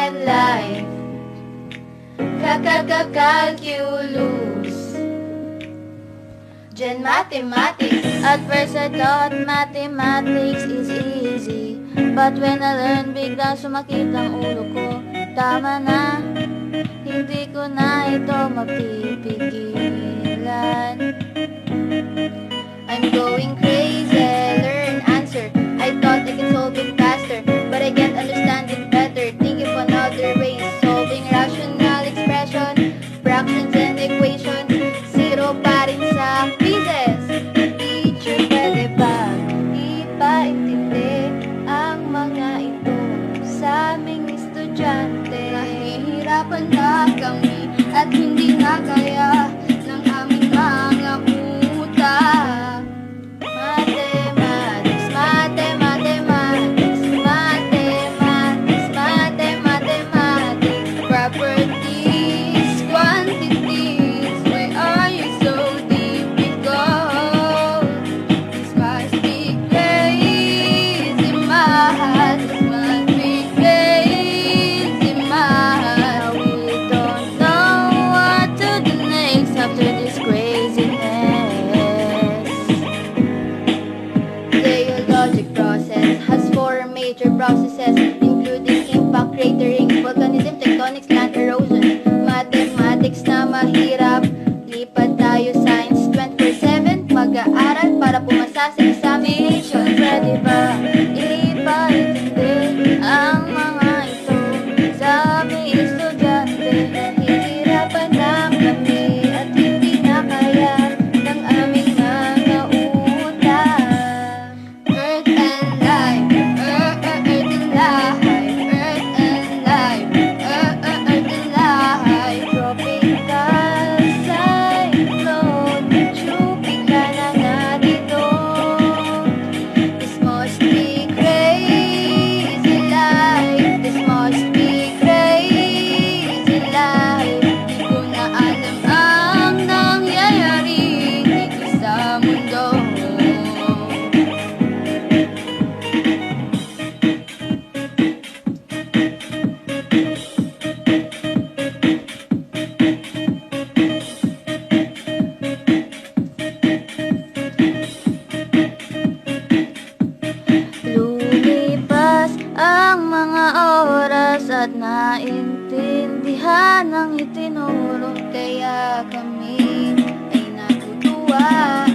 and life, calculus, Gen mathematics. At first I thought mathematics is easy, but when I learned, biglang sumakit ang ulo ko. Tama na, hindi ko na ito mapipigilan. I'm going crazy, learn answer. I thought I can solve it faster, but I can't understand it better. Think of another way, solving rational expression, fractions and equation. Zero pa rin sa quizzes. Teacher, pwede ba ipaintindi ang mga ito sa aming estudyante? Nahihirapan na kami at hindi na kaya ng aming mga utak. Mathematics, mathematics, mathematics, mathematics, properties, quantities. Why are you so difficult? This must be crazy math. This must be crazy math. We don't know what to do next after this craziness. Geologic process has four major processes, including impact cratering, volcanism, tectonics, land erosion. Mathematics na mahirap, lipat tayo science 24/7, mag-aaral para pumasa sa examination. Pwede ba ipaintindi ang mga ito sa aming estudyante? Nahihirapan na kami at hindi na kaya ng aming mga utak. Earth and life, earth and life, earth and life, earth and life. Tropical cyclone, tropika na nga dito. This must be crazy life. This must be crazy life. Di ko na alam ang nangyayari dito sa mundo. Lumipas ang mga oras at naintindihan ang itinuro. Kaya kami ay natutuwa.